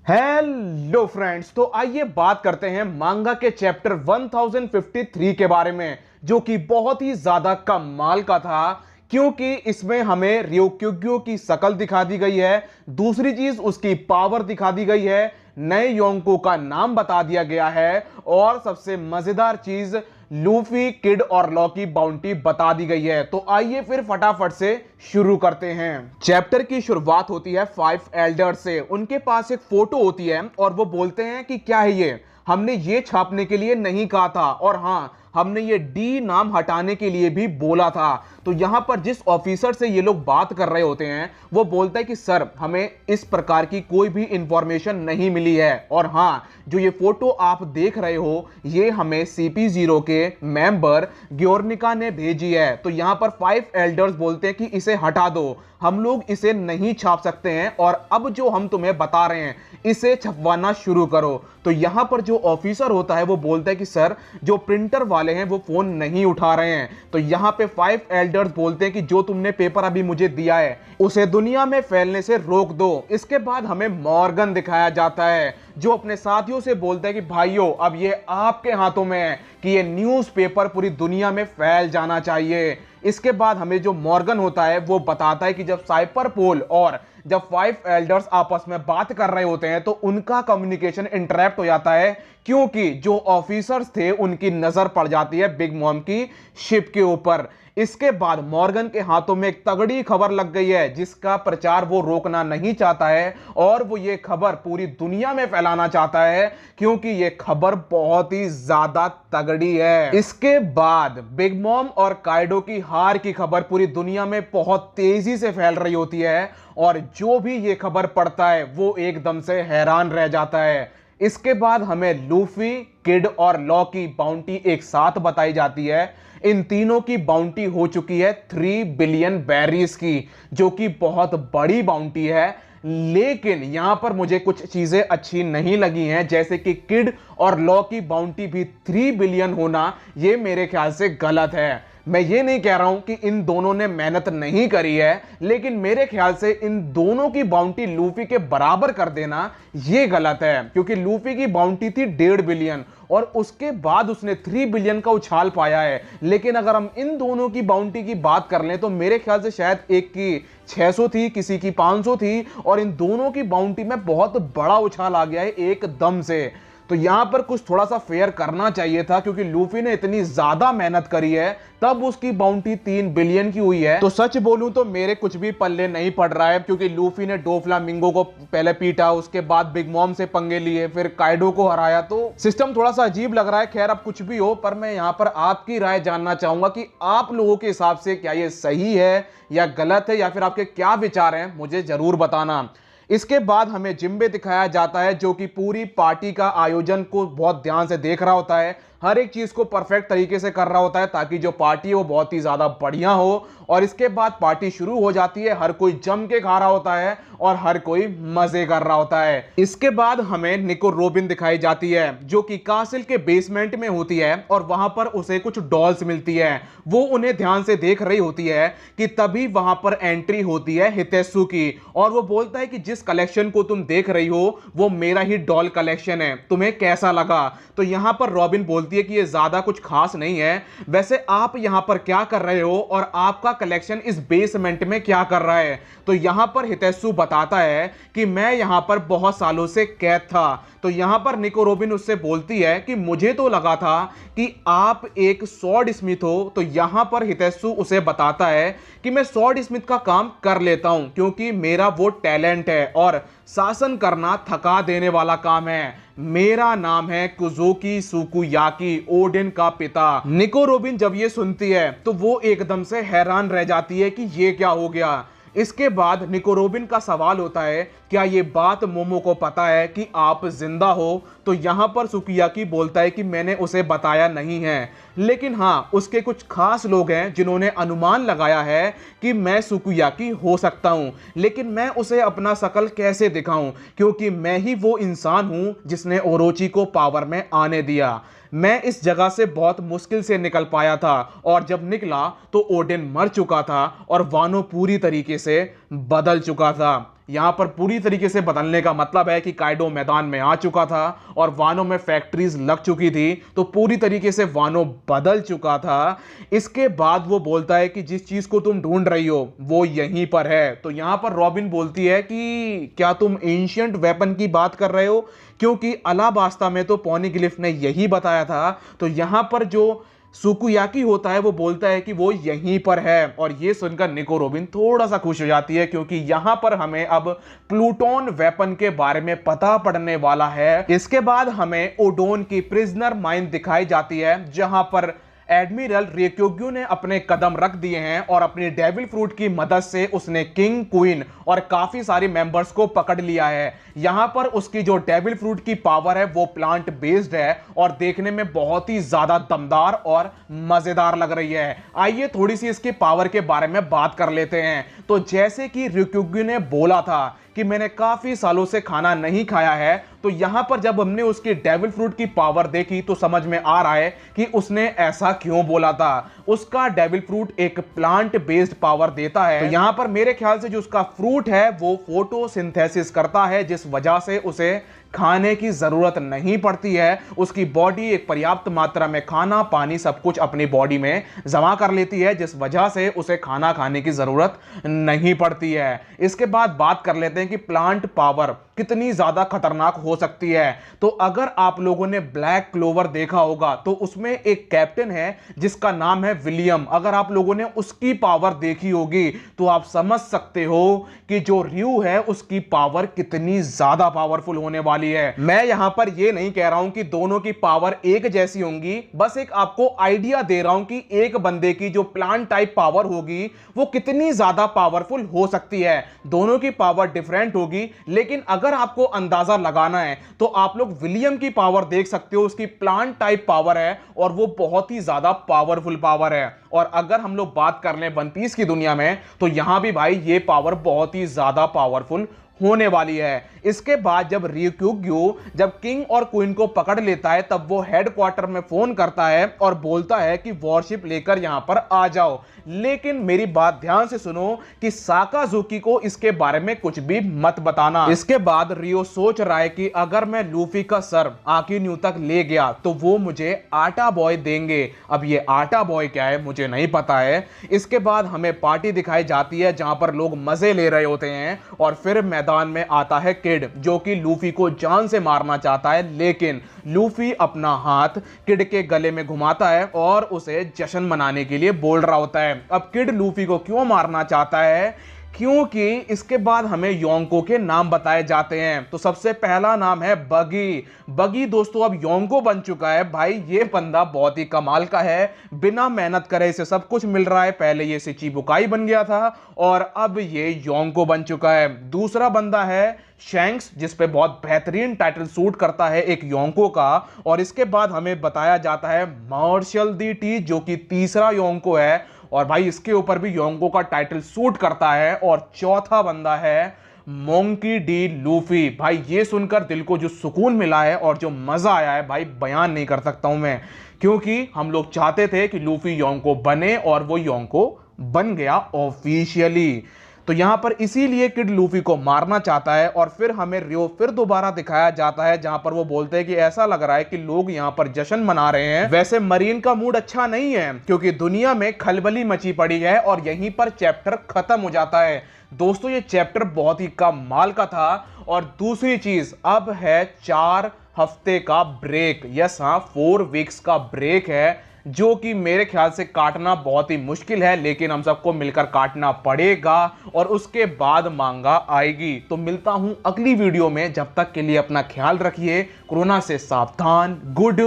Hello friends, तो आइए बात करते हैं मांगा के चैप्टर 1053 के बारे में, जो कि बहुत ही ज्यादा कमाल का था। क्योंकि इसमें हमें ryukyugyou की शकल दिखा दी गई है, दूसरी चीज उसकी पावर दिखा दी गई है, नए योंको का नाम बता दिया गया है, और सबसे मजेदार चीज लूफी, किड और लॉ की बाउंटी बता दी गई है। तो आइए फिर फटाफट से शुरू करते हैं। चैप्टर की शुरुआत होती है 5 एल्डर से। उनके पास एक फोटो होती है और वो बोलते हैं कि क्या है ये, हमने ये छापने के लिए नहीं कहा था, और हाँ, हमने ये डी नाम हटाने के लिए भी बोला था। तो यहां पर जिस ऑफिसर से ये लोग बात कर रहे होते हैं वो बोलता है कि सर, हमें इस प्रकार की कोई भी इंफॉर्मेशन नहीं मिली है, और हाँ, जो ये फोटो आप देख रहे हो ये हमें CP0 के मेंबर ग्योर्निका ने भेजी है। तो यहां पर 5 एल्डर्स बोलते हैं कि इसे हटा दो, हम लोग इसे नहीं छाप सकते हैं, और अब जो हम तुम्हें बता रहे हैं इसे छपवाना शुरू करो। तो यहां पर जो ऑफिसर होता है वो बोलता है कि सर, जो प्रिंटर वाले हैं वो फोन नहीं उठा रहे हैं। तो यहां पे 5 एल्डर्स बोलते हैं कि जो तुमने पेपर अभी मुझे दिया है उसे दुनिया में फैलने से रोक दो। इसके बाद हमें मॉर्गन दिखाया जाता है, जो अपने साथियों से बोलता है कि भाइयों, अब ये आपके हाथों में है कि ये न्यूज़पेपर पूरी दुनिया में फैल जाना चाहिए। इसके बाद हमें जो मॉर्गन होता है वो बताता है कि जब साइपरपोल और जब 5 एल्डर्स आपस में बात कर रहे होते हैं तो उनका कम्युनिकेशन इंटरप्ट हो जाता है, क्योंकि जो ऑफिसर्स थे उनकी नजर पड़ जाती है बिग मॉम की शिप के ऊपर। इसके बाद मॉर्गन के हाथों में एक तगड़ी खबर लग गई है, जिसका प्रचार वो रोकना नहीं चाहता है, और वो ये खबर पूरी दुनिया में फैलाना चाहता है, क्योंकि ये खबर बहुत ही ज्यादा तगड़ी है। इसके बाद बिग मॉम और काइडो की हार की खबर पूरी दुनिया में बहुत तेजी से फैल रही होती है, और जो भी ये खबर पढ़ता है वो एकदम से हैरान रह जाता है। इसके बाद हमें लूफी, किड और लॉ की बाउंटी एक साथ बताई जाती है। इन तीनों की बाउंटी हो चुकी है 3 बिलियन बैरीज की, जो कि बहुत बड़ी बाउंटी है। लेकिन यहां पर मुझे कुछ चीजें अच्छी नहीं लगी हैं, जैसे कि किड और लॉ की बाउंटी भी 3 बिलियन होना, ये मेरे ख्याल से गलत है। मैं ये नहीं कह रहा हूं कि इन दोनों ने मेहनत नहीं करी है, लेकिन मेरे ख्याल से इन दोनों की बाउंटी लूफी के बराबर कर देना ये गलत है, क्योंकि लूफी की बाउंटी थी 1.5 बिलियन और उसके बाद उसने 3 बिलियन का उछाल पाया है। लेकिन अगर हम इन दोनों की बाउंटी की बात कर लें तो मेरे ख्याल से शायद एक की 600 थी, किसी की 500 थी, और इन दोनों की बाउंटी में बहुत बड़ा उछाल आ गया है एकदम से। तो यहां पर कुछ थोड़ा सा फेयर करना चाहिए था, क्योंकि लूफी ने इतनी ज्यादा मेहनत करी है तब उसकी बाउंटी 3 बिलियन की हुई है। तो सच बोलूं तो मेरे कुछ भी पल्ले नहीं पड़ रहा है, क्योंकि लूफी ने डोफ्लामिंगो को पहले पीटा, उसके बाद बिग मॉम से पंगे लिए, फिर काइडो को हराया, तो सिस्टम थोड़ा सा अजीब लग रहा है। खैर, अब कुछ भी हो, पर मैं यहां पर आपकी राय जानना चाहूंगा कि आप लोगों के हिसाब से क्या ये सही है या गलत है, या फिर आपके क्या विचार हैं, मुझे जरूर बताना। इसके बाद हमें जिम्बे दिखाया जाता है, जो कि पूरी पार्टी का आयोजन को बहुत ध्यान से देख रहा होता है, हर एक चीज को परफेक्ट तरीके से कर रहा होता है, ताकि जो पार्टी है वो बहुत ही ज्यादा बढ़िया हो। और इसके बाद पार्टी शुरू हो जाती है, हर कोई जम के खा रहा होता है और हर कोई मजे कर रहा होता है। इसके बाद हमें निको रोबिन दिखाई जाती है, जो कि कासिल के बेसमेंट में होती है, और वहां पर उसे कुछ डॉल्स मिलती है। वो उन्हें ध्यान से देख रही होती है कि तभी वहां पर एंट्री होती है हितेशु की, और वो बोलता है कि जिस कलेक्शन को तुम देख रही हो वो मेरा ही डॉल कलेक्शन है, तुम्हें कैसा लगा। तो यहां पर रॉबिन बोलती है कि ये ज्यादा कुछ खास नहीं है, वैसे आप यहां पर क्या कर रहे हो और आपका कलेक्शन इस बेसमेंट में क्या कर रहा है। तो यहां पर हितेशु बताता है कि मैं यहां पर बहुत सालों से कैद था। तो यहां पर निको रोबिन उससे बोलती है कि मुझे तो लगा था कि आप एक स्वॉर्ड स्मिथ हो। तो यहां पर हितेशु उसे बताता है कि मैं स्वॉर्ड स्मिथ का काम कर लेता हूं, क्योंकि मेरा वो टैलेंट है, और शासन करना थका देने वाला काम है। मेरा नाम है कुजोकी सुकुयाकी, ओडिन का पिता। निको रोबिन जब ये सुनती है तो वो एकदम से हैरान रह जाती है कि ये क्या हो गया। इसके बाद निको रोबिन का सवाल होता है, क्या ये बात मोमो को पता है कि आप जिंदा हो। तो यहां पर सुकुयाकी बोलता है कि मैंने उसे बताया नहीं है, लेकिन हां, उसके कुछ खास लोग हैं जिन्होंने अनुमान लगाया है कि मैं सुकुयाकी हो सकता हूं, लेकिन मैं उसे अपना शकल कैसे दिखाऊं, क्योंकि मैं ही वो इंसान हूं जिसने ओरोची को पावर में आने दिया। मैं इस जगह से बहुत मुश्किल से निकल पाया था, और जब निकला तो ओडिन मर चुका था और वानो पूरी तरीके से बदल चुका था। यहाँ पर पूरी तरीके से बदलने का मतलब है कि काइडो मैदान में आ चुका था और वानो में फैक्ट्रीज लग चुकी थी, तो पूरी तरीके से वानो बदल चुका था। इसके बाद वो बोलता है कि जिस चीज को तुम ढूंढ रही हो वो यहीं पर है। तो यहां पर रॉबिन बोलती है कि क्या तुम एंशिएंट वेपन की बात कर रहे हो, क्योंकि अलाबास्ता में तो पॉनीग्लिफ ने यही बताया था। तो यहां पर जो सुकुयाकी होता है वो बोलता है कि वो यहीं पर है, और ये सुनकर निको रोबिन थोड़ा सा खुश हो जाती है, क्योंकि यहां पर हमें अब प्लूटोन वेपन के बारे में पता पड़ने वाला है। इसके बाद हमें ओडोन की प्रिजनर माइन दिखाई जाती है, जहां पर एडमिरल रिक्योग्यू ने अपने कदम रख दिए हैं और अपनी डेविल फ्रूट की मदद से उसने किंग, क्वीन और काफी सारे मेंबर्स को पकड़ लिया है। यहां पर उसकी जो डेविल फ्रूट की पावर है वो प्लांट बेस्ड है और देखने में बहुत ही ज्यादा दमदार और मजेदार लग रही है। आइए थोड़ी सी इसकी पावर के बारे में बात कर लेते हैं। तो जैसे कि रिक्योग्यू ने बोला था कि मैंने काफी सालों से खाना नहीं खाया है, तो यहां पर जब हमने उसकी डेविल फ्रूट की पावर देखी तो समझ में आ रहा है कि उसने ऐसा क्यों बोला था। उसका डेविल फ्रूट एक प्लांट बेस्ड पावर देता है। तो यहां पर मेरे ख्याल से जो उसका फ्रूट है वो फोटोसिंथेसिस करता है, जिस वजह से उसे खाने की जरूरत नहीं पड़ती है। उसकी बॉडी एक पर्याप्त मात्रा में खाना, पानी सब कुछ अपनी बॉडी में जमा कर लेती है, जिस वजह से उसे खाना खाने की जरूरत नहीं पड़ती है। इसके बाद बात कर लेते हैं कि प्लांट पावर कितनी ज्यादा खतरनाक हो सकती है। तो अगर आप लोगों ने ब्लैक क्लोवर देखा होगा तो उसमें एक कैप्टन है जिसका नाम है विलियम। अगर आप लोगों ने उसकी पावर देखी होगी तो आप समझ सकते हो कि जो रियू है उसकी पावर कितनी ज्यादा पावरफुल होने वाली है। मैं यहां पर यह नहीं कह रहा हूं कि दोनों की पावर एक जैसी होंगी, बस एक आपको आइडिया दे रहा हूं कि एक बंदे की जो प्लांट टाइप पावर होगी वो कितनी ज्यादा पावरफुल हो सकती है। दोनों की पावर डिफरेंट होगी, लेकिन अगर आपको अंदाजा लगाना है तो आप लोग विलियम की पावर देख सकते हो। उसकी प्लांट टाइप पावर है और वो बहुत ही ज्यादा पावरफुल पावर है। और अगर हम लोग बात कर लें वन पीस की दुनिया में तो यहां भी भाई ये पावर बहुत ही ज्यादा पावरफुल होने वाली है। इसके बाद जब रिक्योग्यू जब किंग और क्वीन को पकड़ लेता है तब वो हेडक्वार्टर में फोन करता है और बोलता है कि वॉरशिप लेकर यहां पर आ जाओ। लेकिन मेरी बात ध्यान से सुनो कि साकाजुकी को इसके बारे में कुछ भी मत बताना। इसके बाद रियो सोच रहा है कि अगर मैं लूफी का सर आकिन्यू तक ले गया तो वो मुझे आटा बॉय देंगे। अब ये आटा बॉय क्या है मुझे नहीं पता है। इसके बाद हमें पार्टी दिखाई जाती है जहां पर लोग मजे ले रहे होते हैं और फिर मैदान में आता है किड, जो कि लूफी को जान से मारना चाहता है, लेकिन लूफी अपना हाथ किड के गले में घुमाता है और उसे जश्न मनाने के लिए बोल रहा होता है। अब किड लूफी को क्यों मारना चाहता है, क्योंकि इसके बाद हमें योंको के नाम बताए जाते हैं। तो सबसे पहला नाम है बगी। बगी दोस्तों अब योंको बन चुका है। भाई ये बंदा बहुत ही कमाल का है, बिना मेहनत करे इसे सब कुछ मिल रहा है। पहले ये शिचिबुकाई बन गया था और अब ये योंको बन चुका है। दूसरा बंदा है शैंक्स, जिस पे बहुत बेहतरीन टाइटल सूट करता है एक योंको का। और इसके बाद हमें बताया जाता है मार्शल दी टी, जो कि तीसरा योंको है और भाई इसके ऊपर भी योंको का टाइटल सूट करता है। और चौथा बंदा है मोंकी डी लूफी। भाई ये सुनकर दिल को जो सुकून मिला है और जो मजा आया है भाई बयान नहीं कर सकता हूं मैं, क्योंकि हम लोग चाहते थे कि लूफी योंको बने और वो योंको बन गया ऑफिशियली। तो यहां पर इसीलिए किड लूफी को मारना चाहता है। और फिर हमें रियो फिर दोबारा दिखाया जाता है जहां पर वो बोलते हैं कि ऐसा लग रहा है कि लोग यहां पर जश्न मना रहे हैं। वैसे मरीन का मूड अच्छा नहीं है क्योंकि दुनिया में खलबली मची पड़ी है और यहीं पर चैप्टर खत्म हो जाता है। दोस्तों ये चैप्टर बहुत ही कमाल का था। और दूसरी चीज, अब है 4 हफ्ते का ब्रेक। यस हाँ, 4 वीक्स का ब्रेक है, जो कि मेरे ख्याल से काटना बहुत ही मुश्किल है, लेकिन हम सबको मिलकर काटना पड़ेगा और उसके बाद मांगा आएगी। तो मिलता हूं अगली वीडियो में, जब तक के लिए अपना ख्याल रखिए, कोरोना से सावधान, गुड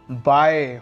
बाय।